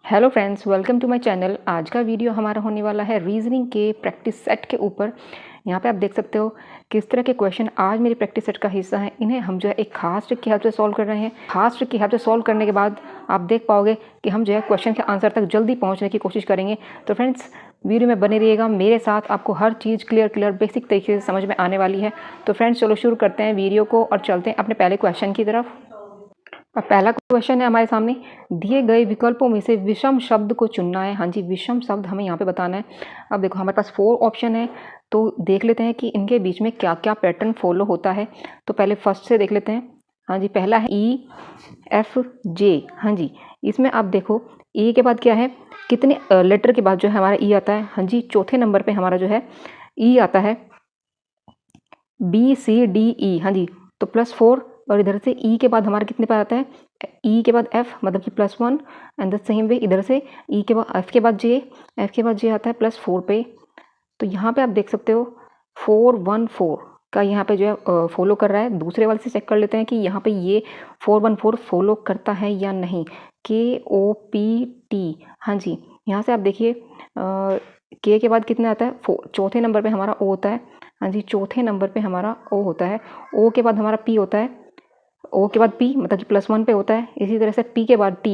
Hello friends, welcome to my channel. आज का video हमारा होने वाला है रीजनिंग के प्रैक्टिस सेट के ऊपर। यहाँ पे आप देख सकते हो किस तरह के क्वेश्चन आज मेरी प्रैक्टिस सेट का हिस्सा है। इन्हें हम जो है एक खास ट्रिक की हेल्प से सॉल्व कर रहे हैं। खास ट्रिक की हेल्प से सॉल्व करने के बाद आप देख पाओगे कि हम जो है क्वेश्चन के आंसर तक जल्दी पहुँचने की कोशिश करेंगे। तो फ्रेंड्स, वीडियो में बने रहिएगा मेरे साथ, आपको हर चीज़ क्लियर बेसिक तरीके से समझ में आने वाली है। तो फ्रेंड्स, चलो शुरू करते हैं वीडियो को और चलते हैं अपने पहले क्वेश्चन की तरफ। अब पहला क्वेश्चन है हमारे सामने, दिए गए विकल्पों में से विषम शब्द को चुनना है। हाँ जी, विषम शब्द हमें यहाँ पे बताना है। अब देखो हमारे पास 4 ऑप्शन है, तो देख लेते हैं कि इनके बीच में क्या क्या पैटर्न फॉलो होता है। तो पहले फर्स्ट से देख लेते हैं। हाँ जी, पहला है EFJ। हाँ जी, इसमें आप देखो E के बाद क्या है, कितने लेटर के बाद जो है हमारा E आता है। हाँ जी, चौथे नंबर पर हमारा जो है E आता है। BCDE, हाँ जी, तो +4। और इधर से E के बाद हमारा कितने पे आता है, E के बाद F मतलब कि +1। एंड द सेम वे इधर से E के बाद F के बाद J, F के बाद J आता है +4 पे। तो यहाँ पे आप देख सकते हो 414 का यहाँ पे जो है फॉलो कर रहा है। दूसरे वाले से चेक कर लेते हैं कि यहाँ पे ये 414 फॉलो करता है या नहीं। KOPT, हाँ जी, यहाँ से आप देखिए K के बाद कितने आता है, चौथे नंबर पे हमारा O होता है। हाँ जी, चौथे नंबर पे हमारा O होता है। O के बाद हमारा P होता है। O के बाद P मतलब कि +1 पे होता है। इसी तरह से P के बाद T,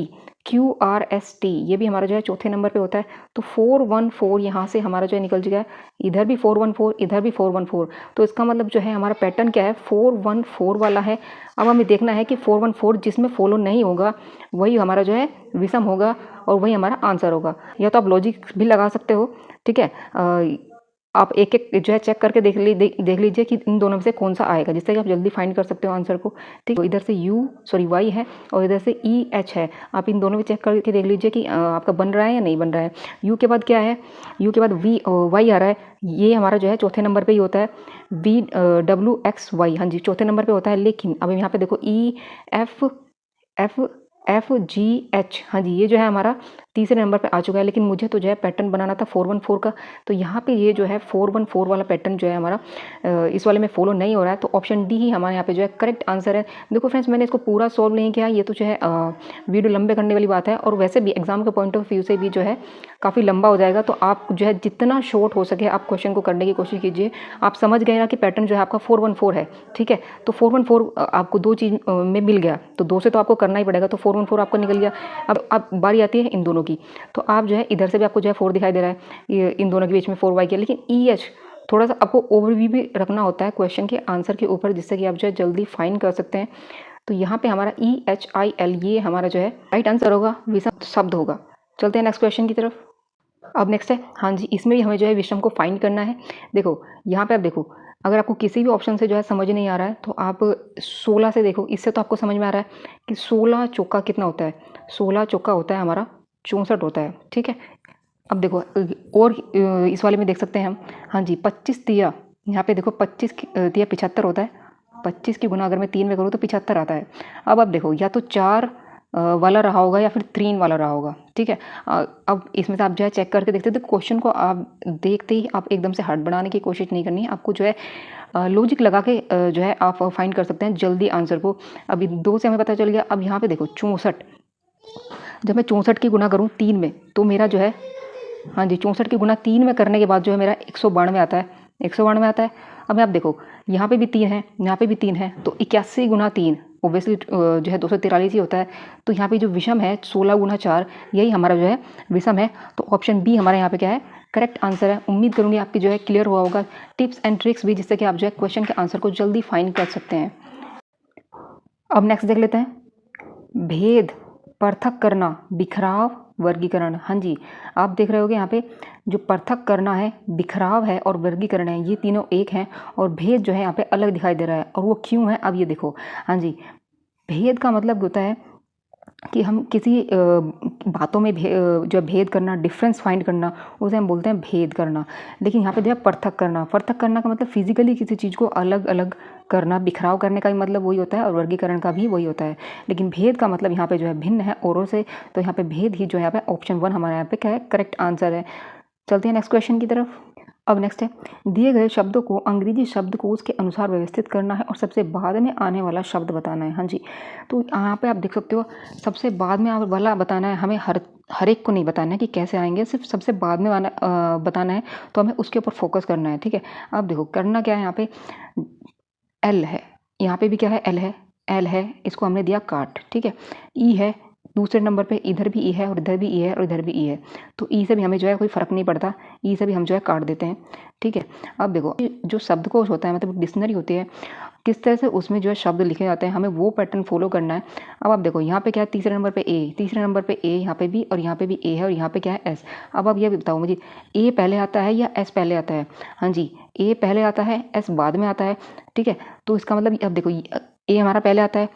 QRST, ये भी हमारा जो है चौथे नंबर पे होता है। तो 414 यहाँ से हमारा जो है निकल गया। इधर भी 414, इधर भी 414। तो इसका मतलब जो है हमारा पैटर्न क्या है, 414 वाला है। अब हमें देखना है कि 414 जिसमें फॉलो नहीं होगा वही हमारा जो है विषम होगा और वही हमारा आंसर होगा। या तो आप लॉजिक भी लगा सकते हो, ठीक है। आप एक एक जो है चेक करके देख लीजिए कि इन दोनों में से कौन सा आएगा, जिससे कि आप जल्दी फाइंड कर सकते हो आंसर को। ठीक, तो इधर से Y है और इधर से EH है। आप इन दोनों में चेक करके देख लीजिए कि आपका बन रहा है या नहीं बन रहा है। U के बाद क्या है, U के बाद Y आ रहा है। ये हमारा जो है चौथे नंबर पे ही होता है। VWXY, हाँ जी, चौथे नंबर पे होता है। लेकिन अब यहाँ पे देखो FGH, हाँ जी, ये जो है हमारा तीसरे नंबर पे आ चुका है। लेकिन मुझे तो जो है पैटर्न बनाना था 414 का, तो यहाँ पे ये जो है 414 वाला पैटर्न जो है हमारा इस वाले में फॉलो नहीं हो रहा है। तो ऑप्शन डी ही हमारे यहाँ पे जो है करेक्ट आंसर है। देखो फ्रेंड्स, मैंने इसको पूरा सॉल्व नहीं किया, ये तो जो है वीडियो लंबे करने वाली बात है। और वैसे भी एग्जाम के पॉइंट ऑफ व्यू से भी जो है काफ़ी लंबा हो जाएगा। तो आप जो है जितना शॉर्ट हो सके आप क्वेश्चन को करने की कोशिश कीजिए। आप समझ गए ना कि पैटर्न जो है आपका 414 है, ठीक है। तो 414 आपको 2 चीज़ में मिल गया, तो 2 से तो आपको करना ही पड़ेगा। तो 414 आपको निकल गया। अब बारी आती है इन दोनों की। तो आप जो है इधर से भी आपको जो है 4 दिखाई दे रहा है, ये इन दोनों के बीच में 4Y किया। लेकिन EH थोड़ा सा आपको ओवरव्यू भी रखना होता है क्वेश्चन के आंसर के ऊपर, जिससे कि आप जो है जल्दी फाइंड कर सकते हैं। तो यहाँ पे हमारा EHIL ये हमारा जो है राइट आंसर होगा, विषम शब्द होगा। चलते हैं नेक्स्ट क्वेश्चन की तरफ। अब नेक्स्ट है, हाँ जी, इसमें भी हमें जो है विषम को फाइंड करना है। देखो यहाँ पे आप देखो, अगर आपको किसी भी ऑप्शन से जो है समझ नहीं आ रहा है तो आप 16 से देखो। इससे तो आपको समझ में आ रहा है कि 16 चौका कितना होता है। 16 चौका होता है हमारा 64 होता है, ठीक है। अब देखो और इस वाले में देख सकते हैं हम, हाँ जी, 25 दिया, यहाँ पे देखो 25 दिया 75 होता है। 25 की गुना अगर मैं 3 में करूँ तो 75 आता है। अब आप देखो या तो 4 वाला रहा होगा या फिर 3 वाला रहा होगा, ठीक है। अब इसमें से आप जो है चेक करके देखते हैं। तो क्वेश्चन को आप देखते ही आप एकदम से हार्ड बनाने की कोशिश नहीं करनी है, आपको जो है लॉजिक लगा के जो है आप फाइंड कर सकते हैं जल्दी आंसर को। अभी 2 से हमें पता चल गया। अब यहाँ पे देखो 64, जब मैं 64 की गुना करूँ 3 में तो मेरा जो है, हाँ जी, 64 की गुना 3 में करने के बाद जो है मेरा 192 आता है। 192 आता है। अब आप देखो यहाँ पे भी 3 है, यहाँ पे भी 3 है, तो 81 गुना 3 ओबियसली जो है 243 ही होता है। तो यहाँ पे जो विषम है 16 गुना 4, यही हमारा जो है विषम है। तो ऑप्शन बी हमारे यहाँ पे क्या है, करेक्ट आंसर है। उम्मीद करूँगी आपकी जो है क्लियर हुआ होगा, टिप्स एंड ट्रिक्स भी, जिससे कि आप जो है क्वेश्चन के आंसर को जल्दी फाइंड कर सकते हैं। अब नेक्स्ट देख लेते हैं, भेद, पृथक करना, बिखराव, वर्गीकरण। हाँ जी, आप देख रहे होगे यहाँ पे जो पृथक करना है, बिखराव है और वर्गीकरण है, ये तीनों एक हैं। और भेद जो है यहाँ पे अलग दिखाई दे रहा है, और वो क्यों है अब ये देखो। हाँ जी, भेद का मतलब होता है कि हम किसी बातों में जो भेद करना, डिफरेंस फाइंड करना, उसे हम बोलते हैं भेद करना। लेकिन यहाँ पे जो है पृथक करना, पृथक करना का मतलब फिजिकली किसी चीज़ को अलग अलग करना। बिखराव करने का भी मतलब वही होता है और वर्गीकरण का भी वही होता है। लेकिन भेद का मतलब यहाँ पे जो है भिन्न है औरों से। तो यहाँ पे भेद ही जो है यहाँ पे ऑप्शन 1 हमारे यहाँ पे क्या है, करेक्ट आंसर है। चलते हैं नेक्स्ट क्वेश्चन की तरफ। अब नेक्स्ट है, दिए गए शब्दों को अंग्रेजी शब्दकोश के अनुसार व्यवस्थित करना है और सबसे बाद में आने वाला शब्द बताना है। हाँ जी, तो यहाँ पे आप देख सकते हो सबसे बाद में वाला बताना है हमें। हर हर एक को नहीं बताना है कि कैसे आएंगे, सिर्फ सबसे बाद में बताना है, तो हमें उसके ऊपर फोकस करना है। ठीक है, अब देखो करना क्या है, यहाँ पे एल है, यहाँ पे भी क्या है, एल है, एल है, इसको हमने दिया काट। ठीक है, ई है, दूसरे नंबर पे इधर भी ई है और इधर भी ई है और इधर भी ई है, तो ई से भी हमें जो है कोई फ़र्क नहीं पड़ता, ई से भी हम जो है काट देते हैं। ठीक है, अब देखो जो शब्दकोश होता है, मतलब डिक्शनरी होती है, किस तरह से उसमें जो है शब्द लिखे जाते हैं, हमें वो पैटर्न फॉलो करना है। अब आप देखो यहाँ पे क्या है, तीसरे नंबर पे ए, तीसरे नंबर पे ए, यहाँ पे भी, और यहाँ पे भी ए है, और यहाँ पे क्या है एस। अब आप ये बताओ मुझे, ए पहले आता है या एस पहले आता है? हाँ जी, ए पहले आता है, एस बाद में आता है। ठीक है, तो इसका मतलब अब देखो ए हमारा पहले आता है,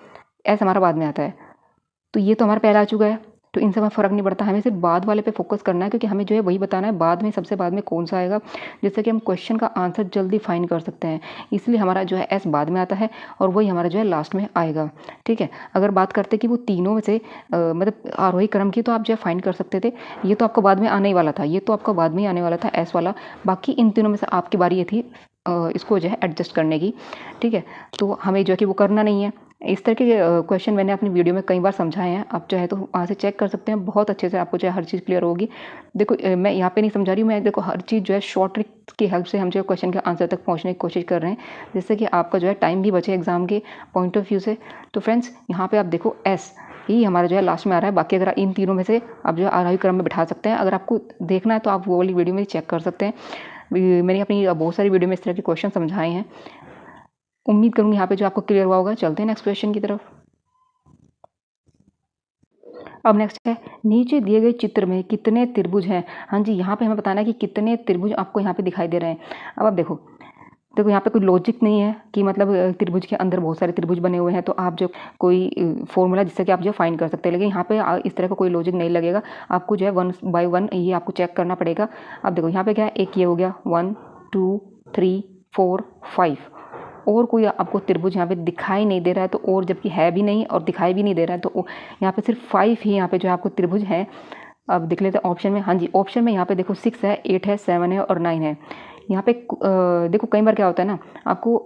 एस हमारा बाद में आता है, तो ये तो हमारा पहला आ चुका है, तो इनसे हमें फ़र्क नहीं पड़ता, हमें सिर्फ बाद वाले पे फोकस करना है, क्योंकि हमें जो है वही बताना है बाद में, सबसे बाद में कौन सा आएगा, जिससे कि हम क्वेश्चन का आंसर जल्दी फाइंड कर सकते हैं। इसलिए हमारा जो है एस बाद में आता है और वही हमारा जो है लास्ट में आएगा। ठीक है, अगर बात करते कि वो तीनों में से मतलब आरोही क्रम की, तो आप जो है फाइंड कर सकते थे, ये तो आपको बाद में आने ही वाला था, ये तो आपका बाद में ही आने वाला था एस वाला, बाकी इन तीनों में से आपकी बारी ये थी इसको जो है एडजस्ट करने की। ठीक है, तो हमें जो है कि वो करना नहीं है। इस तरह के क्वेश्चन मैंने अपनी वीडियो में कई बार समझाए हैं, आप चाहे तो वहाँ से चेक कर सकते हैं, बहुत अच्छे से आपको जो है हर चीज़ क्लियर होगी। देखो मैं यहाँ पे नहीं समझा रही हूँ, मैं देखो हर चीज़ जो है शॉर्ट ट्रिक की हेल्प से हम जो है क्वेश्चन के आंसर तक पहुँचने की कोशिश कर रहे हैं, जिससे कि आपका जो है टाइम भी बचे एग्जाम के पॉइंट ऑफ व्यू से। तो फ्रेंड्स यहाँ पर आप देखो एस ही हमारा जो है लास्ट में आ रहा है, बाकी अगर इन तीनों में से आप जो है आरोही क्रम में बिठा सकते हैं। अगर आपको देखना है तो आप वो वाली वीडियो में चेक कर सकते हैं, मैंने अपनी बहुत सारी वीडियो में इस तरह के क्वेश्चन समझाए हैं। उम्मीद करूँगी यहाँ पे जो आपको क्लियर हुआ होगा। चलते हैं नेक्स्ट क्वेश्चन की तरफ। अब नेक्स्ट है, नीचे दिए गए चित्र में कितने त्रिभुज हैं? हाँ जी, यहाँ पे हमें बताना है कि कितने त्रिभुज आपको यहाँ पे दिखाई दे रहे हैं। अब आप देखो यहाँ पे कोई लॉजिक नहीं है कि मतलब त्रिभुज के अंदर बहुत सारे त्रिभुज बने हुए हैं, तो आप जो कोई फॉर्मूला जिससे कि आप जो फाइंड कर सकते हैं, लेकिन यहाँ पे इस तरह का कोई लॉजिक नहीं लगेगा, आपको जो है 1 बाय 1 ये आपको चेक करना पड़ेगा। अब देखो यहाँ पे क्या है, एक ये हो गया 1 2 3 4 5, और कोई आपको त्रिभुज यहाँ पे दिखाई नहीं दे रहा है, तो और जबकि है भी नहीं और दिखाई भी नहीं दे रहा है, तो यहाँ पे सिर्फ 5 ही यहाँ पे जो है आपको त्रिभुज है। अब देख लेते हैं ऑप्शन में। हाँ जी, ऑप्शन में यहाँ पे देखो 6 है, 8 है, 7 है और 9 है। यहाँ पे देखो कई बार क्या होता है ना, आपको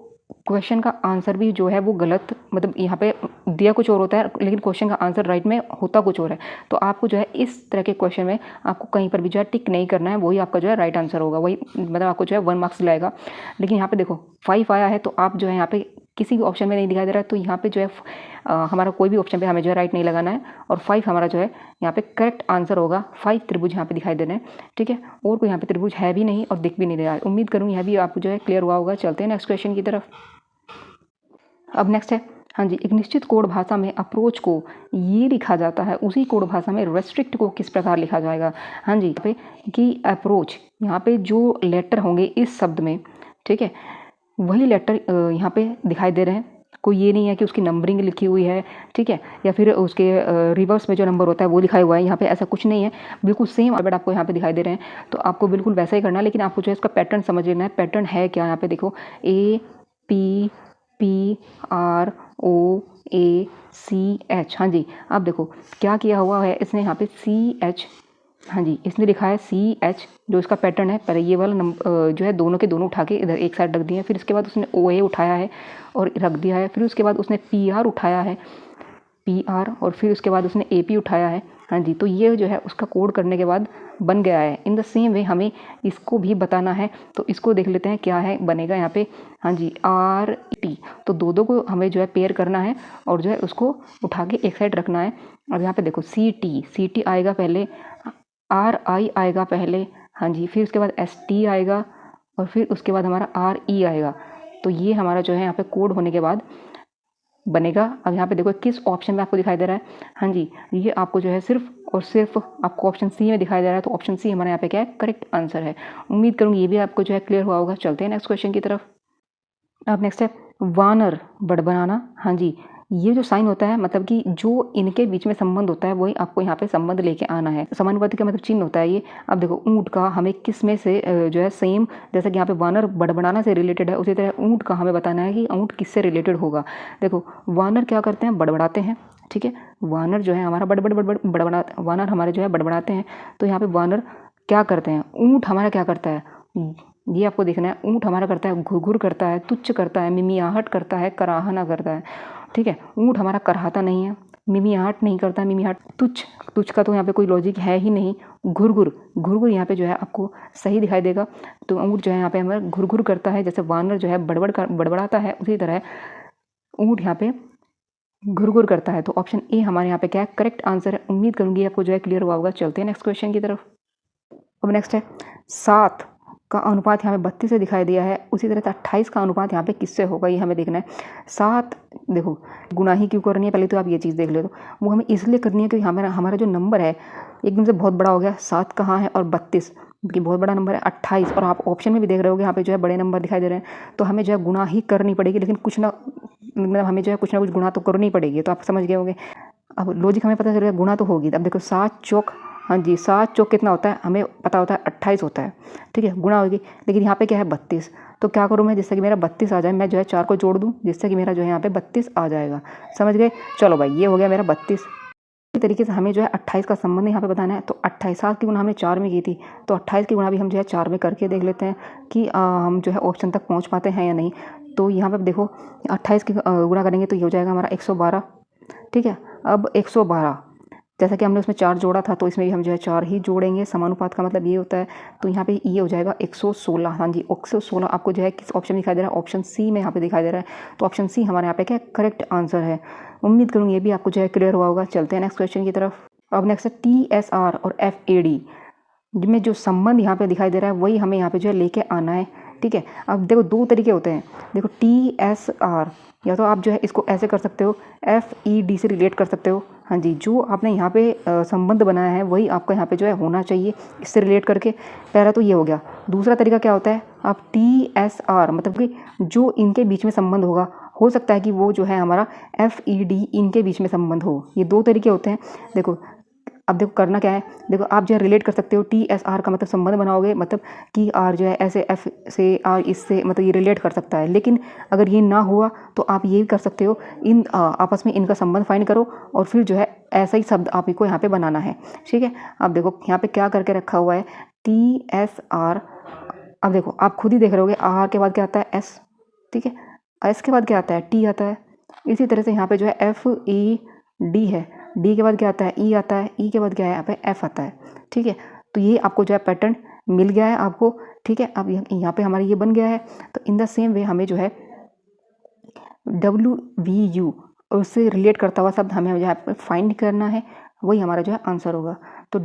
क्वेश्चन का आंसर भी जो है वो गलत, मतलब यहाँ पे दिया कुछ और होता है लेकिन क्वेश्चन का आंसर राइट में होता कुछ और है, तो आपको जो है इस तरह के क्वेश्चन में आपको कहीं पर भी जो है टिक नहीं करना है, वही आपका जो है राइट आंसर होगा, वही मतलब आपको जो है 1 मार्क्स लाएगा। लेकिन यहाँ पे देखो 5 आया है, तो आप जो है यहाँ पे किसी भी ऑप्शन में नहीं दिखाई दे रहा है, तो यहाँ पे जो है हमारा कोई भी ऑप्शन पे हमें जो है राइट नहीं लगाना है, और 5 हमारा जो है यहाँ पे करेक्ट आंसर होगा। 5 त्रिभुज यहाँ पे दिखाई दे रहे हैं। ठीक है, और कोई यहाँ पे त्रिभुज है भी नहीं और दिख भी नहीं रहा है। उम्मीद करूँ यह भी आपको जो है क्लियर हुआ होगा। चलते हैं नेक्स्ट क्वेश्चन की तरफ। अब नेक्स्ट है, हाँ जी, एक निश्चित कोड भाषा में अप्रोच को ये लिखा जाता है, उसी कोड भाषा में रेस्ट्रिक्ट को किस प्रकार लिखा जाएगा? हाँ जी, यहाँ पे कि अप्रोच, यहाँ पे जो लेटर होंगे इस शब्द में, ठीक है, वही लेटर यहाँ पे दिखाई दे रहे हैं। कोई ये नहीं है कि उसकी नंबरिंग लिखी हुई है, ठीक है, या फिर उसके रिवर्स में जो नंबर होता है वो लिखा हुआ है, यहाँ पे ऐसा कुछ नहीं है, बिल्कुल सेम अल्फाबेट आपको यहाँ पे दिखाई दे रहे हैं, तो आपको बिल्कुल वैसा ही करना है, लेकिन आपको जो है इसका पैटर्न समझ लेना है। पैटर्न है क्या, यहाँ पे देखो APPROACH। हाँ जी, आप देखो क्या किया हुआ है इसने, यहाँ पे CH, हाँ जी, इसने लिखा है CH, जो इसका पैटर्न है। पहले ये वाला नंबर जो है दोनों के दोनों उठा के इधर एक साइड रख दिए हैं, फिर इसके बाद उसने OA उठाया है और रख दिया है, फिर उसके बाद उसने PR उठाया है, PR, और फिर उसके बाद उसने AP उठाया है। हाँ जी, तो ये जो है उसका कोड करने के बाद बन गया है। इन द सेम वे हमें इसको भी बताना है, तो इसको देख लेते हैं क्या है बनेगा यहाँ पे। हाँ जी, RT, तो दो को हमें जो है पेयर करना है और जो है उसको उठा के एक साइड रखना है। और यहाँ पे देखो CT आएगा पहले, RI आएगा पहले, हाँ जी, फिर उसके बाद ST आएगा और फिर उसके बाद हमारा RE आएगा। तो ये हमारा जो है यहाँ पे कोड होने के बाद बनेगा। अब यहाँ पे देखो किस ऑप्शन में आपको दिखाई दे रहा है। हाँ जी, ये आपको जो है सिर्फ और सिर्फ आपको ऑप्शन C में दिखाई दे रहा है, तो ऑप्शन C हमारे यहाँ पे क्या है, करेक्ट आंसर है। उम्मीद करूँगी ये भी आपको जो है क्लियर हुआ होगा। चलते हैं नेक्स्ट क्वेश्चन की तरफ। अब नेक्स्ट है वानर बड़बड़ाना। हाँ जी, ये जो साइन होता है, मतलब कि जो इनके बीच में संबंध होता है वही आपको यहाँ पे संबंध लेके आना है। समानुपाती का मतलब चिन्ह होता है ये। अब देखो ऊँट का हमें किस में से जो है सेम, जैसा कि यहाँ पे वानर बड़बड़ाना से रिलेटेड है, उसी तरह ऊँट का हमें बताना है कि ऊँट किससे रिलेटेड होगा। देखो वानर क्या करते हैं, बड़बड़ाते हैं, ठीक है, वानर जो है हमारा बड़बड़ा, वानर हमारे जो है बड़बड़ाते हैं। तो यहाँ पे वानर क्या करते हैं, ऊँट हमारा क्या करता है, ये आपको देखना है। ऊँट हमारा करता है घुरघुर करता है, तुच्छ करता है, मिमियाहट करता है, कराहना करता है, ठीक है। ऊँट हमारा कराहता नहीं है, मिमियाहट नहीं करता, मिमियाहट तुच्छ, तुच्छ का तो यहाँ पे कोई लॉजिक है ही नहीं। घुरघुर, घुरघुर यहाँ पे जो है आपको सही दिखाई देगा। तो ऊँट जो है यहाँ पे हमारा घुरघुर करता है, जैसे वानर जो है बड़बड़ाता है, उसी तरह ऊँट यहाँ पे घुरघुर करता है। तो ऑप्शन ए हमारे यहाँ पे क्या है, करेक्ट आंसर है। उम्मीद करूँगी आपको जो है क्लियर हुआ होगा। चलते हैं नेक्स्ट क्वेश्चन की तरफ। अब नेक्स्ट है 7 का अनुपात यहाँ पे 32 से दिखाई दिया है, उसी तरह से 28 का अनुपात यहाँ पे किससे होगा, ये हमें देखना है। 7 देखो गुना ही क्यों करनी है, पहले तो आप ये चीज़ देख ले। तो वो हमें इसलिए करनी है क्योंकि हमारा जो नंबर है एकदम से बहुत बड़ा हो गया। 7 कहाँ है और 32 कि बहुत बड़ा नंबर है। 28 और आप ऑप्शन में भी देख रहे होगे यहाँ पे जो है बड़े नंबर दिखाई दे रहे हैं, तो हमें जो है गुना ही करनी पड़ेगी, लेकिन कुछ ना मतलब हमें जो है कुछ ना कुछ गुना तो करनी पड़ेगी। तो आप समझ गए होंगे। अब लॉजिक हमें पता चल गया, गुना तो होगी। अब देखो 7 चौक, हाँ जी 7 चौक कितना होता है, हमें पता होता है 28 होता है, ठीक है, गुना होगी। लेकिन यहाँ पे क्या है 32, तो क्या करूँ मैं, जिससे कि मेरा 32 आ जाए, मैं जो है 4 को जोड़ दूँ जिससे कि मेरा जो है यहाँ पे 32 आ जाएगा। समझ गए। चलो भाई ये हो गया मेरा 32। इसी तरीके से हमें जो है 28 का संबंध यहाँ पे बताना है। तो 28 7 की गुना हमने 4 में की थी, तो 28 की गुना भी हम जो है 4 में करके देख लेते हैं कि हम जो है ऑप्शन तक पहुँच पाते हैं या नहीं। तो यहाँ पर देखो 28 की गुना करेंगे तो ये हो जाएगा हमारा 112, ठीक है। अब 112 जैसा कि हमने उसमें 4 जोड़ा था, तो इसमें भी हम जो है 4 ही जोड़ेंगे। समानुपात का मतलब ये होता है। तो यहाँ पे ये हो जाएगा 116, हाँ जी 116 आपको जो है किस ऑप्शन दिखाई दे रहा है, ऑप्शन सी में यहाँ पे दिखाई दे रहा है। तो ऑप्शन सी हमारे यहाँ पे क्या करेक्ट आंसर है। उम्मीद करूँगी ये भी आपको जो है क्लियर हुआ होगा। चलते हैं नेक्स्ट क्वेश्चन की तरफ। अब नेक्स्ट है TSR और FAD में जो संबंध यहाँ पे दिखाई दे रहा है वही हमें यहाँ पे जो है लेके आना है, ठीक है। अब देखो 2 तरीके होते हैं। देखो TSR या तो आप जो है इसको ऐसे कर सकते हो, FED से रिलेट कर सकते हो। हाँ जी, जो आपने यहाँ पे संबंध बनाया है वही आपका यहाँ पे जो है होना चाहिए इससे रिलेट करके। पहला तो ये हो गया। दूसरा तरीका क्या होता है, आप TSR मतलब कि जो इनके बीच में संबंध होगा, हो सकता है कि वो जो है हमारा FED इनके बीच में संबंध हो। ये 2 तरीके होते हैं। देखो अब देखो करना क्या है, देखो आप जो है रिलेट कर सकते हो। TSR का मतलब संबंध बनाओगे, मतलब कि R जो है ऐसे F से R इससे मतलब ये रिलेट कर सकता है। लेकिन अगर ये ना हुआ तो आप ये भी कर सकते हो, इन आपस में इनका संबंध फाइंड करो और फिर जो है ऐसा ही शब्द आप को यहाँ पे बनाना है, ठीक है। अब देखो यहाँ पे क्या करके रखा हुआ है TSR। अब देखो आप खुद ही देख रहे होगे, R के बाद क्या आता है S, ठीक है, S के बाद क्या आता है T आता है। इसी तरह से यहाँ पे जो है FED है, D के बाद क्या आता है E आता है, E के बाद क्या है यहाँ पे F आता है, ठीक है। तो ये आपको जो है पैटर्न मिल गया है आपको, ठीक है। अब यहाँ पे हमारा ये बन गया है। तो इन द सेम वे हमें जो है WVU और उससे रिलेट करता हुआ शब्द हमें यहाँ पे फाइंड करना है, वही हमारा जो है आंसर होगा। तो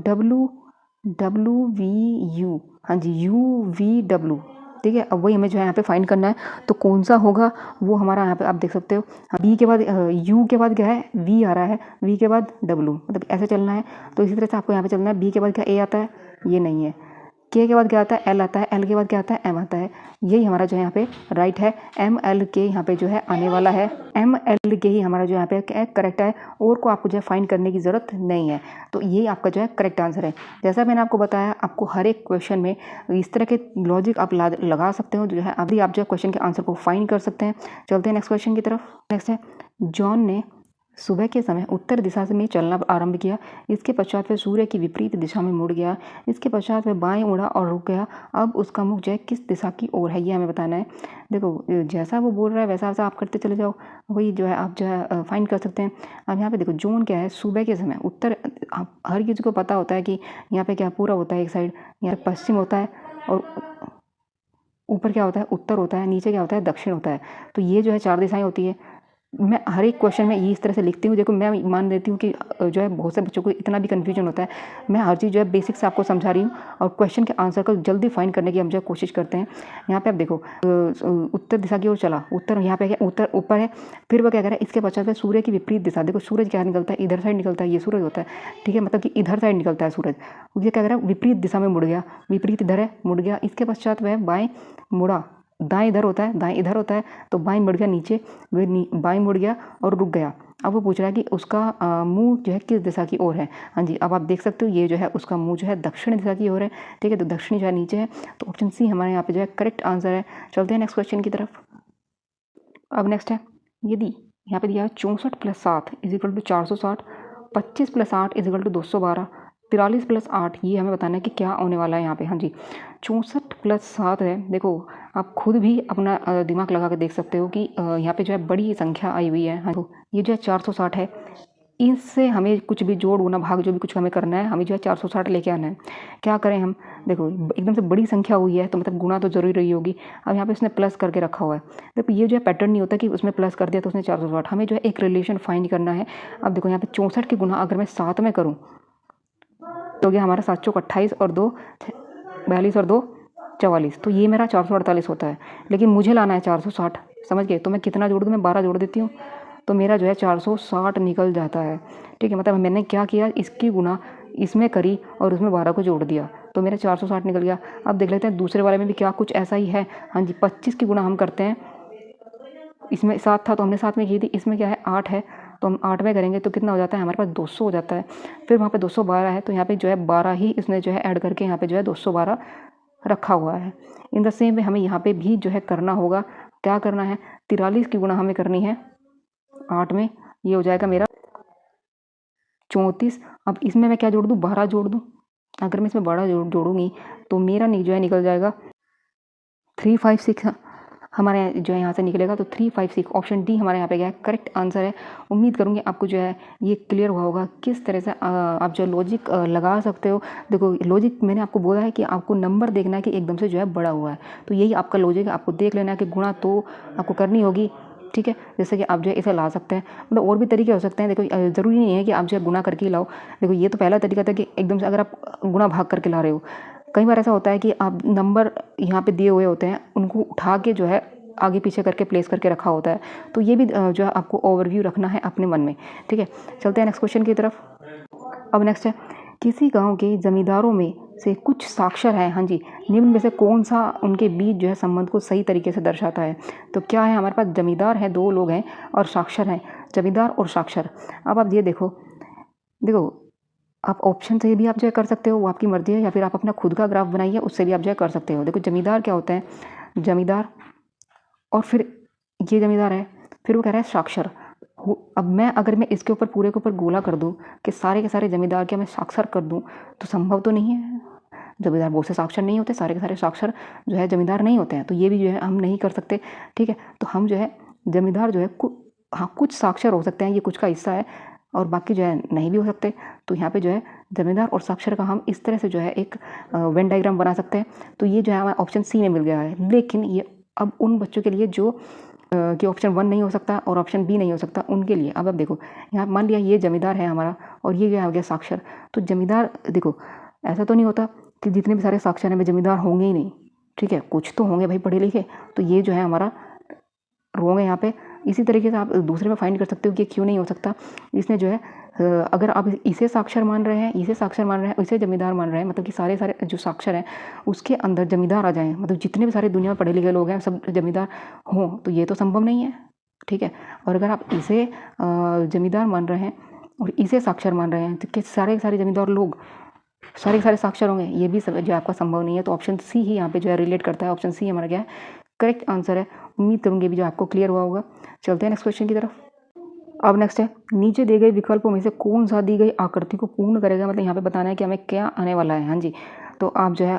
WVU, हाँ जी UVW, ठीक है। अब वही हमें जो है यहाँ पे फाइंड करना है। तो कौन सा होगा वो हमारा यहाँ पे आप देख सकते हो। बी के बाद यू के बाद क्या है वी आ रहा है, वी के बाद डब्लू, मतलब ऐसे चलना है। तो इसी तरह से आपको यहाँ पे चलना है। बी के बाद क्या ए आता है, ये नहीं है। के के बाद क्या आता है एल आता है, एल के बाद क्या आता है एम आता है। यही हमारा जो है यहाँ पे राइट है। एम एल के यहाँ पे जो है आने वाला है, एम एल के ही हमारा जो यहाँ पे करेक्ट है, और को आपको जो है फाइंड करने की ज़रूरत नहीं है। तो ये आपका जो है करेक्ट आंसर है। जैसा मैंने आपको बताया, आपको हर एक क्वेश्चन में इस तरह के लॉजिक आप लगा सकते हो, जो है अभी आप जो है क्वेश्चन के आंसर को फाइंड कर सकते हैं। चलते हैं नेक्स्ट क्वेश्चन की तरफ। नेक्स्ट है, जॉन ने सुबह के समय उत्तर दिशा में चलना आरंभ किया। इसके पश्चात वह सूर्य की विपरीत दिशा में मुड़ गया। इसके पश्चात वह बाएं मुड़ा और रुक गया। अब उसका मुख जो है किस दिशा की ओर है, ये हमें बताना है। देखो जैसा वो बोल रहा है वैसा वैसा आप करते चले जाओ, वही जो है आप जो है फाइंड कर सकते हैं। अब यहाँ पे देखो जॉन क्या है, सुबह के समय उत्तर, हर किसी को पता होता है कि यहाँ पे क्या पूरा होता है एक साइड, यहाँ पे पश्चिम होता है, और ऊपर क्या होता है उत्तर होता है, नीचे क्या होता है दक्षिण होता है। तो ये जो है 4 दिशाएं होती है। मैं हर एक क्वेश्चन में ये इस तरह से लिखती हूँ। देखो मैं मान लेती हूँ कि जो है बहुत से बच्चों को इतना भी कन्फ्यूजन होता है। मैं हर चीज़ जो है बेसिक से आपको समझा रही हूँ, और क्वेश्चन के आंसर को जल्दी फाइंड करने की हम जो कोशिश करते हैं। यहाँ पे आप देखो उत्तर दिशा की ओर चला, उत्तर यहाँ पे क्या उत्तर ऊपर है, फिर वह क्या कह रहा है इसके पश्चात सूर्य की विपरीत दिशा। देखो सूरज क्या निकलता है, इधर साइड निकलता है, ये सूरज होता है, ठीक है, मतलब कि इधर साइड निकलता है सूरज। ये क्या कह रहा है विपरीत दिशा में मुड़ गया, विपरीत इधर है मुड़ गया। इसके पश्चात वह बाएँ मुड़ा, दाएं इधर होता है, दाएं इधर होता है, तो बाएं मुड़ गया नीचे, वह बाएं मुड़ गया और रुक गया। अब वो पूछ रहा है कि उसका मुंह जो है किस दिशा की ओर है। हाँ जी, अब आप देख सकते हो ये जो है उसका मुंह जो है दक्षिण दिशा की ओर है, ठीक है। तो दक्षिणी जो है नीचे है, तो ऑप्शन सी हमारे यहाँ पे जो है करेक्ट आंसर है। चलते हैं नेक्स्ट क्वेश्चन की तरफ। अब नेक्स्ट है, यदि यहाँ पे दिया है 64 + 7 = 460, 25 + 8 = 212, 43 + 8, ये हमें बताना है कि क्या होने वाला है यहाँ पे। हाँ जी, 64 + 7 है। देखो आप खुद भी अपना दिमाग लगा के देख सकते हो कि यहाँ पे जो है बड़ी संख्या आई हुई है। हाँ, तो ये जो है 460 है, इससे हमें कुछ भी जोड़ गुना भाग जो भी कुछ हमें करना है, हमें जो है 460 लेके आना है। क्या करें हम, देखो एकदम से बड़ी संख्या हुई है तो मतलब गुना तो जरूरी रही होगी। अब यहाँ पे उसने प्लस करके रखा हुआ है। देखो ये जो है पैटर्न नहीं होता कि उसमें प्लस कर दिया तो उसने 460, हमें जो है एक रिलेशन फाइंड करना है। अब देखो यहाँ पे 64 की गुना अगर मैं 7 में करूँ तो गया हमारा 7 चौक 28 और 2 42 और 2 44, तो ये मेरा 448 होता है। लेकिन मुझे लाना है 460, समझ गए? तो मैं कितना जोड़ दूँ, मैं 12 जोड़ देती हूँ तो मेरा जो है 460 निकल जाता है। ठीक है, मतलब मैंने क्या किया, इसकी गुना इसमें करी और उसमें 12 को जोड़ दिया तो मेरा 460 निकल गया। अब देख लेते हैं दूसरे वाले में भी क्या कुछ ऐसा ही है। हाँ जी, 25 की गुना हम करते हैं, इसमें 7 था तो हमने 7 में की थी, इसमें क्या है 8 है तो हम 8 में करेंगे तो कितना हो जाता है हमारे पास 200 हो जाता है। फिर वहाँ पे 212 है तो यहाँ पे जो है 12 ही इसने जो है ऐड करके यहाँ पे जो है 212 रखा हुआ है। इन द सेम वे हमें यहाँ पे भी जो है करना होगा। क्या करना है, 43 की गुना हमें करनी है 8 में, ये हो जाएगा मेरा 34। अब इसमें मैं क्या जोड़ दूँ, 12 जोड़ दूँ। अगर मैं इसमें 12 जोड़ूंगी तो मेरा जो है निकल जाएगा 356 हमारे जो है यहाँ से निकलेगा। तो 356 ऑप्शन डी हमारे यहाँ पे क्या है करेक्ट आंसर है। उम्मीद करूँगी आपको जो है ये क्लियर हुआ होगा किस तरह से आप जो लॉजिक लगा सकते हो। देखो लॉजिक मैंने आपको बोला है कि आपको नंबर देखना है कि एकदम से जो है बड़ा हुआ है, तो यही आपका लॉजिक है। आपको देख लेना है कि गुणा तो आपको करनी होगी, ठीक है। जैसे कि आप जो है इसे ला सकते हैं, मतलब और भी तरीके हो सकते हैं। देखो ज़रूरी नहीं है कि आप जो है गुणा करके ही लाओ। देखो ये तो पहला तरीका था कि एकदम से अगर आप गुणा भाग करके ला रहे हो। कई बार ऐसा होता है कि आप नंबर यहाँ पे दिए हुए होते हैं उनको उठा के जो है आगे पीछे करके प्लेस करके रखा होता है, तो ये भी जो है आपको ओवरव्यू रखना है अपने मन में, ठीक है। चलते हैं नेक्स्ट क्वेश्चन की तरफ। अब नेक्स्ट है, किसी गांव के जमींदारों में से कुछ साक्षर हैं, हाँ जी, निम्न में से कौन सा उनके बीच जो है संबंध को सही तरीके से दर्शाता है। तो क्या है, हमारे पास जमींदार है, 2 लोग हैं और साक्षर हैं, जमींदार और साक्षर। अब आप ये देखो आप ऑप्शन से भी आप जो है कर सकते हो, वो आपकी मर्जी है, या फिर आप अपना खुद का ग्राफ बनाइए उससे भी आप जो है कर सकते हो। देखो जमींदार क्या होता है, जमींदार और फिर ये जमींदार है, फिर वो कह रहा है साक्षर। अब मैं अगर मैं इसके ऊपर पूरे के ऊपर गोला कर दूं कि सारे के सारे जमींदार क्या मैं साक्षर कर दूं, तो संभव तो नहीं है। जमींदार बहुत से साक्षर नहीं होते, सारे के सारे साक्षर जो है जमींदार नहीं होते हैं, तो ये भी जो है हम नहीं कर सकते, ठीक है। तो हम जो है जमींदार जो है हाँ कुछ साक्षर हो सकते हैं, ये कुछ का हिस्सा है, और बाकी जो है नहीं भी हो सकते। तो यहाँ पे जो है जमींदार और साक्षर का हम इस तरह से जो है एक वेन डायग्राम बना सकते हैं। तो ये जो है हमारा ऑप्शन सी में मिल गया है। लेकिन ये अब उन बच्चों के लिए जो कि ऑप्शन 1 नहीं हो सकता और ऑप्शन बी नहीं हो सकता, उनके लिए। अब देखो यहाँ मान लिया ये जमींदार है हमारा और ये जो हो गया साक्षर। तो जमींदार देखो ऐसा तो नहीं होता कि जितने भी सारे साक्षर हैं वे जमींदार होंगे ही नहीं, ठीक है, कुछ तो होंगे भाई पढ़े लिखे। तो ये जो है हमारा रोंग है यहाँ पे। इसी तरीके से आप दूसरे में फाइंड कर सकते हो कि क्यों नहीं हो सकता। इसने जो है अगर आप इसे साक्षर मान रहे हैं, इसे साक्षर मान रहे हैं, इसे जमींदार मान रहे हैं, मतलब कि सारे सारे जो साक्षर हैं उसके अंदर जमींदार आ जाएं, मतलब जितने भी सारे दुनिया में पढ़े लिखे लोग हैं सब जमींदार हों, तो ये तो संभव नहीं है, ठीक है। और अगर आप इसे जमींदार मान रहे हैं और इसे साक्षर मान रहे हैं तो क्या सारे के सारे जमींदार लोग सारे के सारे साक्षर होंगे, ये भी जो आपका संभव नहीं है। तो ऑप्शन सी ही यहाँ पे जो है रिलेट करता है। ऑप्शन सी हमारा क्या है करेक्ट आंसर है। उम्मीद करूँगी भी जो आपको क्लियर हुआ होगा। चलते हैं नेक्स्ट क्वेश्चन की तरफ। अब नेक्स्ट है, नीचे दिए गए विकल्पों में से कौन सा दी गई आकृति को पूर्ण करेगा, मतलब यहाँ पे बताना है कि हमें क्या आने वाला है। हाँ जी, तो आप जो है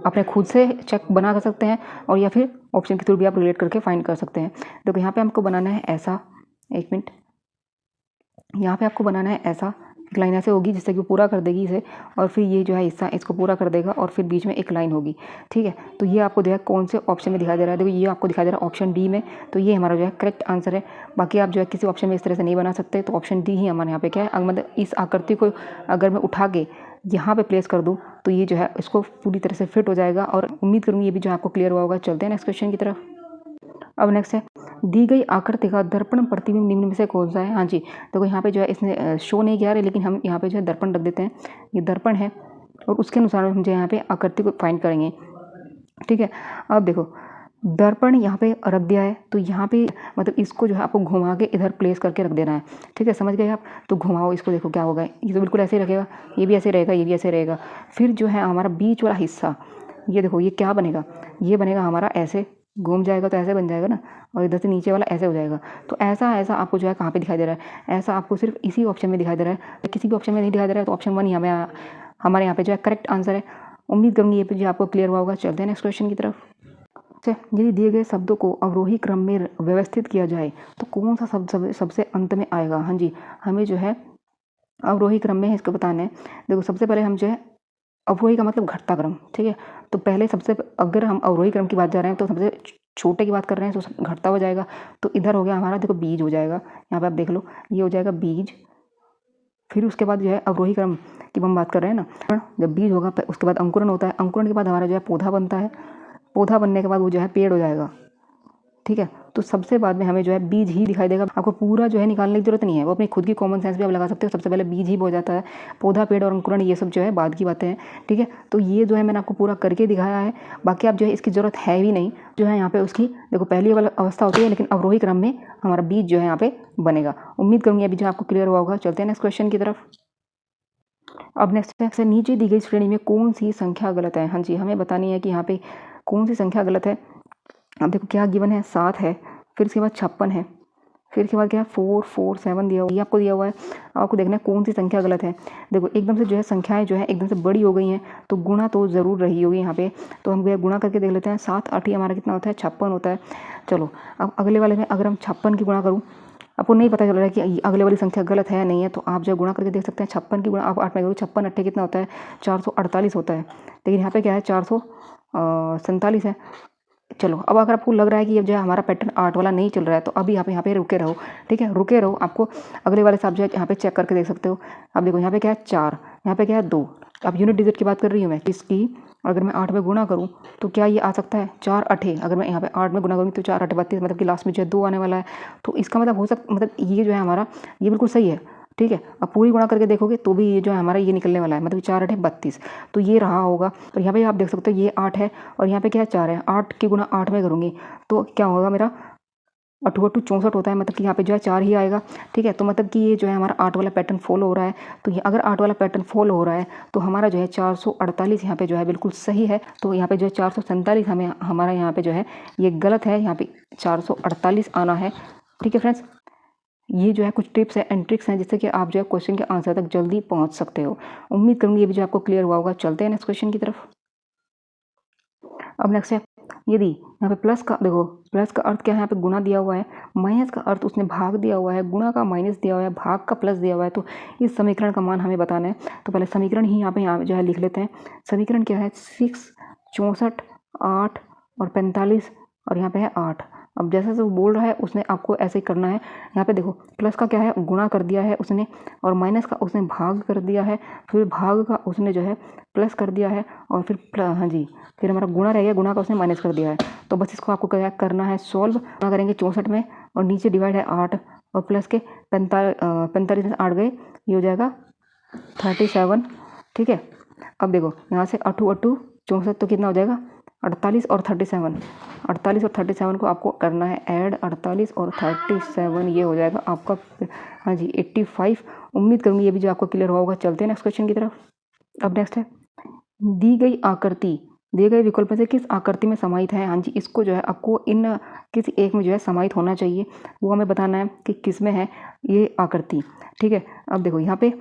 अपने खुद से चेक बना कर सकते हैं और या फिर ऑप्शन के थ्रू भी आप रिलेट करके फाइंड कर सकते हैं। देखो यहाँ पे हमको बनाना है ऐसा, एक मिनट, यहाँ पे आपको बनाना है ऐसा, एक लाइन ऐसे होगी जिससे कि वो पूरा कर देगी इसे, और फिर ये जो है हिस्सा इसको पूरा कर देगा और फिर बीच में एक लाइन होगी, ठीक है। तो ये आपको जो है कौन से ऑप्शन में दिखाई दे रहा है, देखो ये आपको दिखाई दे रहा है ऑप्शन डी में, तो ये हमारा जो है करेक्ट आंसर है। बाकी आप जो है किसी ऑप्शन में इस तरह से नहीं बना सकते, तो ऑप्शन डी ही हमारे यहाँ पे क्या है, मतलब इस आकृति को अगर मैं उठा के यहाँ पे प्लेस कर दूँ तो ये जो है इसको पूरी तरह से फिट हो जाएगा। और उम्मीद करूँगी ये भी जो है आपको क्लियर हुआ होगा। चलते हैं नेक्स्ट क्वेश्चन की तरफ। अब नेक्स्ट है, दी गई आकृति का दर्पण प्रतिबिंब निम्न में से कौन सा है। हाँ जी, देखो यहाँ पे जो है इसने शो नहीं किया है, लेकिन हम यहाँ पे जो है दर्पण रख देते हैं, ये दर्पण है और उसके अनुसार हम जो यहाँ पे आकृति को फाइंड करेंगे, ठीक है। अब देखो दर्पण यहाँ पे रख दिया है, तो यहाँ पे मतलब इसको जो है आपको घुमा के इधर प्लेस करके रख देना है, ठीक है, समझ गए आप। तो घुमाओ इसको, देखो क्या होगा, ये तो बिल्कुल ऐसे ही रखेगा, ये भी ऐसे रहेगा, ये भी ऐसे रहेगा। फिर जो है हमारा बीच वाला हिस्सा, ये देखो ये क्या बनेगा, ये बनेगा हमारा ऐसे घूम जाएगा तो ऐसे बन जाएगा ना, और इधर से नीचे वाला ऐसे हो जाएगा। तो ऐसा ऐसा आपको जो है कहाँ पे दिखाई दे रहा है, ऐसा आपको सिर्फ इसी ऑप्शन में दिखाई दे रहा है, किसी भी ऑप्शन में नहीं दिखाई दे रहा है। तो ऑप्शन 1 ही हमारे यहाँ पे जो है करेक्ट आंसर है। उम्मीद करूँगी ये जो आपको क्लियर हुआ होगा। चलते हैं नेक्स्ट क्वेश्चन की तरफ। यदि दिए गए शब्दों को अवरोही क्रम में व्यवस्थित किया जाए तो कौन सा शब्द सबसे अंत में आएगा। हाँ जी, हमें जो है अवरोही क्रम में इसको बताना है। देखो सबसे पहले हम जो है अवरोही का मतलब घटता क्रम, ठीक है। तो पहले सबसे अगर हम अवरोही क्रम की बात जा रहे हैं तो सबसे छोटे की बात कर रहे हैं तो घटता हो जाएगा। तो इधर हो गया हमारा, देखो बीज हो जाएगा, यहाँ पे आप देख लो ये हो जाएगा बीज। फिर उसके बाद जो है अवरोही क्रम की हम बात कर रहे हैं ना, जब बीज होगा उसके बाद अंकुरण होता है, अंकुरण के बाद हमारा जो है पौधा बनता है, पौधा बनने के बाद वो जो है पेड़ हो जाएगा, ठीक है। तो सबसे बाद में हमें जो है बीज ही दिखाई देगा। आपको पूरा जो है निकालने की जरूरत नहीं है, वो अपनी खुद की कॉमन सेंस भी आप लगा सकते हो। सबसे पहले बीज ही हो जाता है, पौधा पेड़ और अंकुरण ये सब जो है बाद की बातें हैं, ठीक है। तो ये जो है मैंने आपको पूरा करके दिखाया है, बाकी आप जो है इसकी ज़रूरत है भी नहीं। जो है यहाँ पे उसकी देखो पहली वाला अवस्था होती है, लेकिन अवरोही क्रम में हमारा बीज जो है यहाँ पे बनेगा। उम्मीद करूँगी अभी जो आपको क्लियर हुआ होगा। चलते हैं नेक्स्ट क्वेश्चन की तरफ। अब नेक्स्ट है, नीचे दी गई श्रेणी में कौन सी संख्या गलत है। हाँ जी, हमें बतानी है कि यहाँ पे कौन सी संख्या गलत है। अब देखो क्या गिवन है, 7 है, फिर इसके बाद 56 है, फिर इसके बाद क्या है 4 4 7 दिया हुआ, ये आपको दिया हुआ है। आपको देखना है कौन सी संख्या गलत है। देखो एकदम से जो है संख्याएं जो है एकदम से बड़ी हो गई हैं, तो गुणा तो ज़रूर रही होगी यहाँ पे। तो हम गुणा करके देख लेते हैं। 7 8 ही हमारा कितना होता है, 56 होता है। चलो अब अगले वाले में अगर हम 56 की गुणा करूँ, आपको नहीं पता चल रहा है कि अगले वाली संख्या गलत है या नहीं है, तो आप जो गुणा करके देख सकते हैं। 56 की गुणा आप 8 में करो, 56 8 कितना होता है, 448 होता है। लेकिन यहाँ पे क्या है 447 है। चलो अब अगर आपको लग रहा है कि अब जो है हमारा पैटर्न 8 वाला नहीं चल रहा है, तो अभी यहाँ पे रुके रहो, ठीक है, रुके रहो। आपको अगले वाले से आप जो है यहाँ पे चेक करके देख सकते हो। अब देखो यहाँ पे क्या है 4, यहाँ पे क्या है 2। अब यूनिट डिजिट की बात कर रही हूँ मैं, इसकी अगर मैं 8 में गुणा करूँ तो क्या ये आ सकता है 4 8। अगर मैं यहाँ पे 8 में गुणा करूँगी तो 4 8 32, मतलब कि लास्ट में जो है 2 आने वाला है। तो इसका मतलब हो सकता, मतलब ये जो है हमारा ये बिल्कुल सही है, ठीक है। अब पूरी गुणा करके देखोगे तो भी ये जो है हमारा ये निकलने वाला है, मतलब 4 8 32, तो ये रहा होगा। और यहाँ पे आप देख सकते हो ये 8 है और यहाँ पे क्या है 4 है। 8 की गुणा 8 में करूँगी तो क्या होगा, मेरा 8 8 64 होता है, मतलब कि यहाँ पे जो है 4 ही आएगा, ठीक है। तो मतलब कि ये जो है हमारा 8 वाला पैटर्न फॉलो हो रहा है। तो ये अगर 8 वाला पैटर्न फॉलो हो रहा है तो हमारा जो है 448 यहाँ पे जो है बिल्कुल सही है। तो यहाँ पे जो है 447 हमें हमारा यहाँ पे जो है ये गलत है, यहाँ पे 448 आना है, ठीक है फ्रेंड्स। ये जो है कुछ टिप्स है एंड ट्रिक्स हैं जिससे कि आप जो है क्वेश्चन के आंसर तक जल्दी पहुंच सकते हो। उम्मीद करूंगी ये भी जो आपको क्लियर हुआ होगा। चलते हैं नेक्स्ट क्वेश्चन की तरफ। अब नेक्स्ट है, यदि यहाँ पे प्लस का, देखो प्लस का अर्थ क्या है, यहाँ पे गुणा दिया हुआ है, माइनस का अर्थ उसने भाग दिया हुआ है, गुणा का माइनस दिया हुआ है, भाग का प्लस दिया हुआ है। तो इस समीकरण का मान हमें बताना है। तो पहले समीकरण ही यहाँ जो है लिख लेते हैं। समीकरण क्या है 6 64 8 और 45 और यहाँ पे है 8। अब जैसे जैसे वो बोल रहा है उसने आपको ऐसे ही करना है। यहाँ पे देखो प्लस का क्या है गुणा कर दिया है उसने, और माइनस का उसने भाग कर दिया है, फिर भाग का उसने जो है प्लस कर दिया है, और फिर हाँ जी फिर हमारा गुणा रह गया, गुणा का उसने माइनस कर दिया है। तो बस इसको आपको क्या करना है, सॉल्व। गुणा करेंगे 64 में और नीचे डिवाइड है 8 और प्लस के 45 में 8 गए, ये हो जाएगा 37, ठीक है। अब देखो यहाँ से 8 8 64 तो कितना हो जाएगा 48 और 37, 48 और 37 को आपको करना है ऐड, 48 और 37 ये हो जाएगा आपका हाँ जी 85। उम्मीद करूँगी ये भी जो आपको क्लियर हुआ होगा। चलते हैं नेक्स्ट क्वेश्चन की तरफ। अब नेक्स्ट है, दी गई आकृति दिए गए विकल्प में से किस आकृति में समाहित है। हाँ जी, इसको जो है आपको इन किसी एक में जो है समाहित होना चाहिए, वो हमें बताना है कि किस में है ये आकृति, ठीक है। अब देखो यहाँ पे,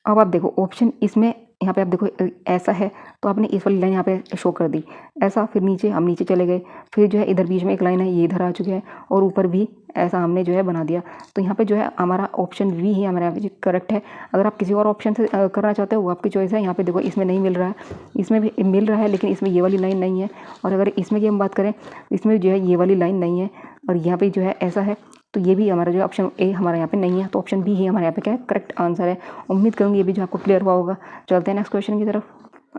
अब आप देखो ऑप्शन इसमें, यहाँ पे आप देखो ऐसा है तो आपने इस वाली लाइन यहाँ पे शो कर दी ऐसा, फिर नीचे हम नीचे चले गए, फिर जो है इधर बीच में एक लाइन है ये इधर आ चुकी है, और ऊपर भी ऐसा हमने जो है बना दिया। तो यहाँ पे जो है हमारा ऑप्शन वी ही हमारा करेक्ट है। अगर आप किसी और ऑप्शन से करना चाहते हो वो आपकी चॉइस है। यहाँ पे देखो इसमें नहीं मिल रहा है, इसमें भी मिल रहा है लेकिन इसमें ये वाली लाइन नहीं है, और अगर इसमें की हम बात करें इसमें जो है ये वाली लाइन नहीं है, और यहाँ पे जो है ऐसा है। तो ये भी हमारा जो ऑप्शन ए हमारा यहाँ पे नहीं है, तो ऑप्शन बी ही हमारे यहाँ पे क्या है करेक्ट आंसर है। उम्मीद करूँगी ये भी जो आपको क्लियर हुआ होगा। चलते हैं नेक्स्ट क्वेश्चन की तरफ।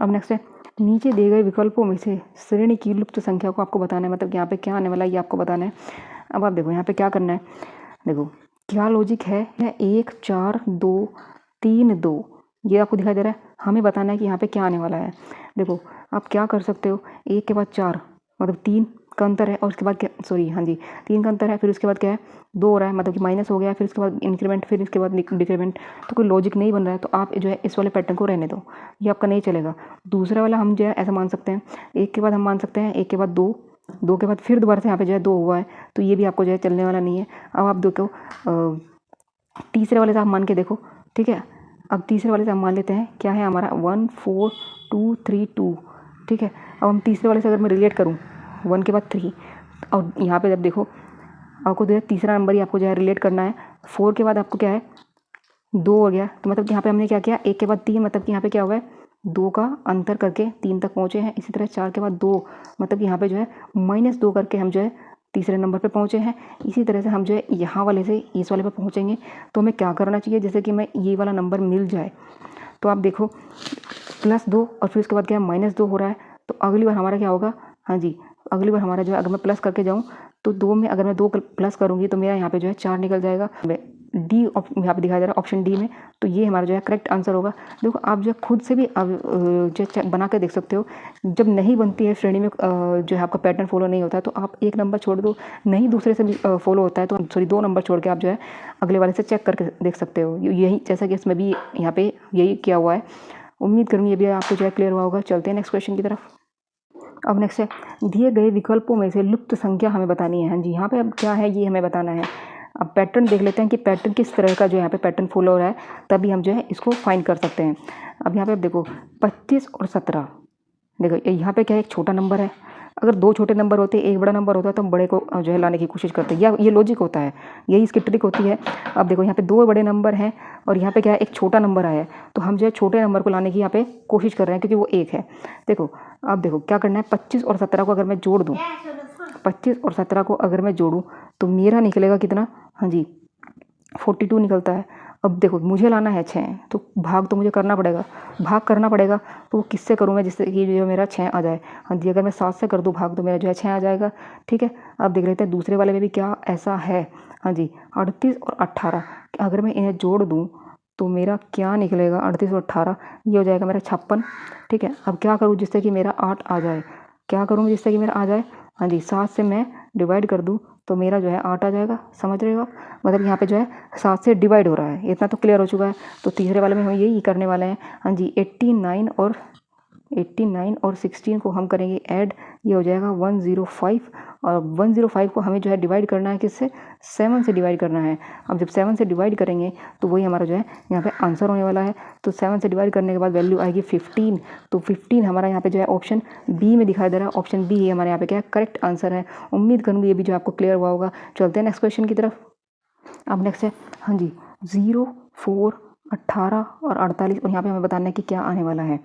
अब नेक्स्ट है, नीचे दिए गए विकल्पों में से श्रेणी की लुप्त संख्या को आपको बताना है, मतलब कि यहाँ पे क्या आने वाला है ये आपको बताना है। अब आप देखो यहाँ पे क्या करना है, देखो क्या लॉजिक है 1 4 2 3 2 ये आपको दिखाई दे रहा है, हमें बताना है कि यहाँ पे क्या आने वाला है। देखो आप क्या कर सकते हो, 1 के बाद 4 मतलब 3 का अंतर है, और उसके बाद क्या, सॉरी हाँ जी 3 का अंतर है, फिर उसके बाद क्या है 2 हो रहा है, मतलब कि माइनस हो गया, फिर उसके बाद इंक्रीमेंट, फिर इसके बाद डिक्रीमेंट। तो कोई लॉजिक नहीं बन रहा है, तो आप जो है इस वाले पैटर्न को रहने दो, ये आपका नहीं चलेगा। दूसरा वाला हम जो है ऐसा मान सकते हैं, 1 के बाद हम मान सकते हैं 1 के बाद 2, 2 के बाद फिर दोबारा से यहाँ पे जो है 2 हुआ है, तो ये भी आपको जो है चलने वाला नहीं है। अब आप देखो तीसरे वाले से आप मान के देखो, ठीक है। अब तीसरे वाले से हम मान लेते हैं क्या है हमारा 1 4 2 3 2, ठीक है। अब हम तीसरे वाले से अगर मैं रिलेट करूँ 1 के बाद 3, और यहाँ पे जब देखो आपको जो है तीसरा नंबर ही आपको जो है रिलेट करना है। 4 के बाद आपको क्या है 2 हो गया, तो मतलब यहाँ पे हमने क्या किया 1 के बाद 3, मतलब कि यहाँ पे क्या हुआ है 2 का अंतर करके 3 तक पहुँचे हैं। इसी तरह 4 के बाद 2, मतलब कि यहाँ पे जो है -2 करके हम जो है तीसरे नंबर पे पहुँचे हैं। इसी तरह से हम जो है यहाँ वाले से इस वाले पे पहुँचेंगे। तो हमें क्या करना चाहिए, जैसे कि मैं ये वाला नंबर मिल जाए तो आप देखो +2 और फिर उसके बाद क्या है -2 हो रहा है। तो अगली बार हमारा क्या होगा, हाँ जी, अगली बार हमारा जो है अगर मैं प्लस करके जाऊँ तो 2 में अगर मैं 2 प्लस करूँगी तो मेरा यहाँ पे जो है 4 निकल जाएगा। डी यहाँ पे दिखाया जा रहा है ऑप्शन डी में, तो ये हमारा जो है करेक्ट आंसर होगा। देखो आप जो है खुद से भी अब जो बना कर देख सकते हो। जब नहीं बनती है श्रेणी में जो है आपका पैटर्न फॉलो नहीं होता है तो आप एक नंबर छोड़ दो, नहीं दूसरे से भी फॉलो होता है तो सॉरी 2 नंबर छोड़ के आप जो है अगले वाले से चेक करके देख सकते हो। यही जैसा कि इसमें भी यहाँ पे यही किया हुआ है। उम्मीद करूँगी ये भी आपको जो है क्लियर हुआ होगा। चलते हैं नेक्स्ट क्वेश्चन की तरफ। अब नेक्स्ट है, दिए गए विकल्पों में से लुप्त संख्या हमें बतानी है। हाँ जी, यहाँ पे अब क्या है ये हमें बताना है। अब पैटर्न देख लेते हैं कि पैटर्न किस तरह का जो यहाँ पे पैटर्न फॉलो हो रहा है, तभी हम जो है इसको फाइंड कर सकते हैं। अब यहाँ पे आप देखो 25 और 17, देखो यहाँ पे क्या है एक छोटा नंबर है। अगर 2 छोटे नंबर होते एक बड़ा नंबर होता तो हम बड़े को जो है लाने की कोशिश करते हैं, या ये लॉजिक होता है, यही इसकी ट्रिक होती है। अब देखो यहाँ पे 2 बड़े नंबर हैं और यहाँ पे क्या है एक छोटा नंबर आया है, तो हम जो है छोटे नंबर को लाने की यहाँ पे कोशिश कर रहे हैं क्योंकि वो 1 है। देखो अब देखो क्या करना है, 25 और 17 को अगर मैं जोड़ दूँ, 25 और 17 को अगर मैं जोड़ूँ तो मेरा निकलेगा कितना, हाँ जी 42 निकलता है। अब देखो मुझे लाना है 6, तो भाग तो मुझे करना पड़ेगा, भाग करना पड़ेगा। तो वो किससे करूँ मैं जिससे कि जो मेरा 6 आ जाए। हाँ जी, अगर मैं 7 से कर दूँ भाग तो मेरा जो है 6 आ जाएगा। ठीक है, अब देख लेते हैं दूसरे वाले में भी क्या ऐसा है। हाँ जी 38 और 18, अगर मैं इन्हें जोड़ दूँ तो मेरा क्या निकलेगा, 38 और 18 ये हो जाएगा मेरा 56। ठीक है, अब क्या करूँ जिससे कि मेरा 8 आ जाए, क्या करूँ जिससे कि मेरा आ जाए, हाँ जी 7 से मैं डिवाइड कर दूँ तो मेरा जो है 8 आ जाएगा। समझ रहे हो आप, मतलब यहाँ पे जो है 7 से डिवाइड हो रहा है, इतना तो क्लियर हो चुका है। तो तीसरे वाले में हम यही करने वाले हैं। हाँ जी 89 और 16 को हम करेंगे ऐड, ये हो जाएगा 105। और 105 को हमें जो है डिवाइड करना है किससे, 7 से डिवाइड करना है। अब जब 7 से डिवाइड करेंगे तो वही हमारा जो है यहाँ पे आंसर होने वाला है। तो 7 से डिवाइड करने के बाद वैल्यू आएगी 15। तो 15 हमारा यहाँ पे जो है ऑप्शन बी में दिखाई दे रहा है। ऑप्शन बी हमारे यहाँ पे क्या है करेक्ट आंसर है। उम्मीद करूँगी ये भी जो आपको क्लियर हुआ होगा। चलते हैं नेक्स्ट क्वेश्चन की तरफ। अब नेक्स्ट है, हाँ जी 0, 4, 18 और 48, और यहाँ पे हमें बताना है कि क्या आने वाला है।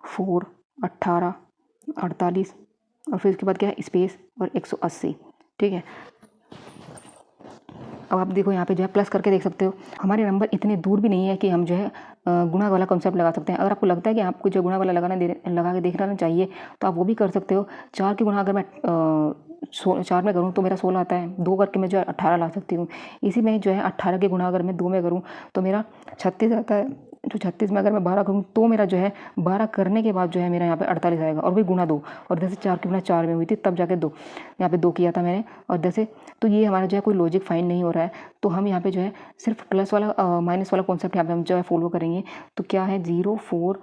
4, 18, 48 और फिर उसके बाद क्या है स्पेस और 180। ठीक है, अब आप देखो यहाँ पे जो है प्लस करके देख सकते हो। हमारे नंबर इतने दूर भी नहीं है कि हम जो है गुणा वाला कॉन्सेप्ट लगा सकते हैं। अगर आपको लगता है कि आपको जो गुणा वाला लगा के देखना चाहिए तो आप वो भी कर सकते हो। 4 की गुणा अगर मैं 4 में करूँ तो मेरा 16 आता है, 2 करके मैं जो है 18 ला सकती हूँ। इसी में जो है 18 की गुणा अगर मैं 2 में करूँ तो मेरा 36 आता है। तो 36 में अगर मैं 12 करूँ तो मेरा जो है 12 करने के बाद जो है मेरा यहाँ पे 48 आएगा, और वही गुणा 2। और जैसे 4 की गुणा 4 में हुई थी तब जाके 2, यहाँ पे 2 किया था मैंने। और जैसे तो ये हमारा जो है कोई लॉजिक फाइंड नहीं हो रहा है, तो हम यहाँ पे जो है सिर्फ प्लस वाला माइनस वाला कॉन्सेप्ट यहाँ पे हम जो है फॉलो करेंगे। तो क्या है 0, 4,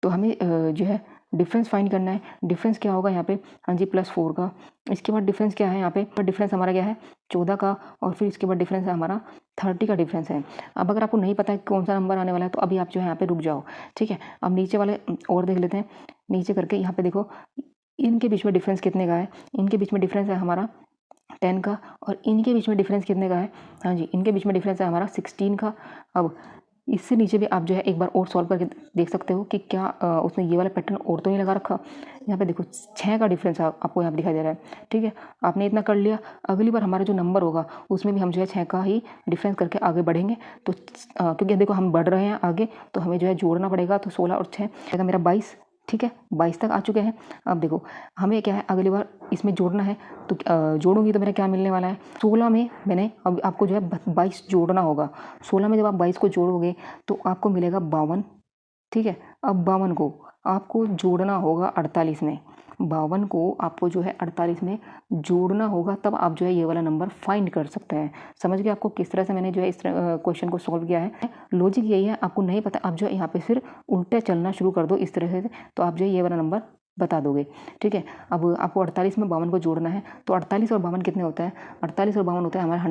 तो हमें जो है डिफरेंस फाइंड करना है। डिफरेंस क्या होगा यहाँ पे, हाँ जी +4 का। इसके बाद डिफरेंस क्या है यहाँ पे, डिफरेंस हमारा क्या है 14 का, और फिर इसके बाद डिफरेंस है हमारा 30 का डिफरेंस है। अब अगर आपको नहीं पता है कौन सा नंबर आने वाला है तो अभी आप जो है यहाँ पे रुक जाओ। ठीक है, अब नीचे वाले और देख लेते हैं। नीचे करके यहाँ पे देखो इनके बीच में डिफरेंस कितने का है। इनके बीच में डिफरेंस है हमारा 10 का, और इनके बीच में डिफरेंस कितने का है, हाँ जी इनके बीच में डिफरेंस है हमारा 16 का। अब इससे नीचे भी आप जो है एक बार और सॉल्व करके देख सकते हो कि क्या उसने ये वाला पैटर्न और तो नहीं लगा रखा। यहाँ पे देखो 6 का डिफरेंस आपको यहाँ पे दिखाई दे रहा है। ठीक है, आपने इतना कर लिया। अगली बार हमारा जो नंबर होगा उसमें भी हम जो है 6 का ही डिफरेंस करके आगे बढ़ेंगे। तो क्योंकि देखो हम बढ़ रहे हैं आगे, तो हमें जो है जोड़ना पड़ेगा। तो 16 और 6 मेरा 22। ठीक है, 22 तक आ चुके हैं। अब देखो हमें क्या है अगली बार इसमें जोड़ना है, तो जोड़ूंगी तो मेरा क्या मिलने वाला है 16 में मैंने अब आपको जो है 22 जोड़ना होगा। 16 में जब आप 22 को जोड़ोगे तो आपको मिलेगा 52। ठीक है, अब 52 को आपको जोड़ना होगा 48 में। 52 को आपको जो है 48 में जोड़ना होगा, तब आप जो है ये वाला नंबर फाइंड कर सकते हैं। समझ गए आपको किस तरह से मैंने जो है इस क्वेश्चन को सॉल्व किया है। लॉजिक यही है, आपको नहीं पता आप जो है यहाँ पे फिर उल्टे चलना शुरू कर दो इस तरह से, तो आप जो है ये वाला नंबर बता दोगे। ठीक है, अब आपको 48 में 52 को जोड़ना है। तो 48 और 52 कितने होता है, 48 और 52 होता है हमारा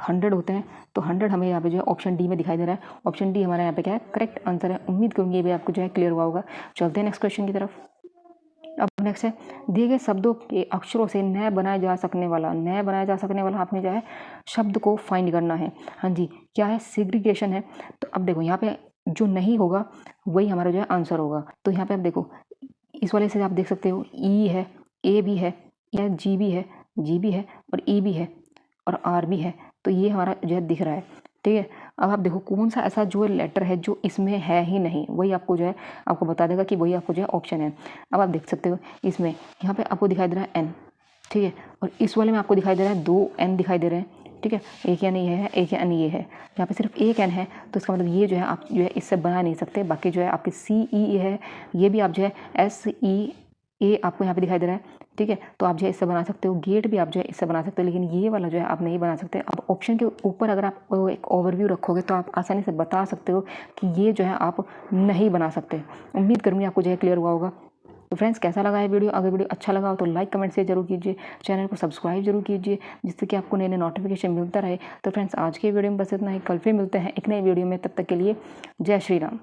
100 होते हैं, तो 100 हमें यहाँ पे जो है ऑप्शन डी में दिखाई दे रहा है। ऑप्शन डी हमारा यहाँ पे क्या है, करेक्ट आंसर है। उम्मीद करूँगी ये भी आपको जो है क्लियर हुआ होगा। चलते हैं नेक्स्ट क्वेश्चन की तरफ। अब नेक्स्ट है, दिए गए शब्दों के अक्षरों से नए बनाया जा सकने वाला आपने जो है शब्द को फाइंड करना है। हाँ जी, क्या है, सेग्रीगेशन है। तो अब देखो यहाँ पे जो नहीं होगा वही हमारा जो है आंसर होगा। तो यहाँ पे आप देखो, इस वाले से आप देख सकते हो ई है, ए भी है, या जी भी है और ई भी है और आर भी है। तो ये हमारा जो है दिख रहा है, ठीक है। अब आप देखो कौन सा ऐसा जो लेटर है जो इसमें है ही नहीं, वही आपको जो है आपको बता देगा कि वही आपको जो है ऑप्शन है। अब आप देख सकते हो इसमें, यहाँ पे आपको दिखाई दे रहा है एन, ठीक है, और इस वाले में आपको दिखाई दे रहा है 2 एन दिखाई दे रहे हैं, ठीक है। एक एन ये है, एक एन ये है, यहाँ पे सिर्फ एक एन है। तो इसका मतलब ये जो है आप जो है इससे बना नहीं सकते। बाकी जो है आपकी सी ई है, ये भी आप जो है एस ई ए आपको यहाँ पे दिखाई दे रहा है, ठीक है। तो आप जो है इससे बना सकते हो। गेट भी आप जो है इससे बना सकते हो, लेकिन ये वाला जो है आप नहीं बना सकते। अब ऑप्शन के ऊपर अगर आप एक ओवरव्यू रखोगे तो आप आसानी से बता सकते हो कि ये जो है आप नहीं बना सकते। उम्मीद करूँगी आपको जो है क्लियर हुआ होगा। तो फ्रेंड्स, कैसा लगा है वीडियो? अगर वीडियो अच्छा लगा हो तो लाइक कमेंट से जरूर कीजिए, चैनल को सब्सक्राइब जरूर कीजिए, जिससे कि आपको नए नए नोटिफिकेशन मिलता रहे। तो फ्रेंड्स, आज के वीडियो में बस इतना ही। कल फिर मिलते हैं एक नई वीडियो में, तब तक के लिए जय श्री राम।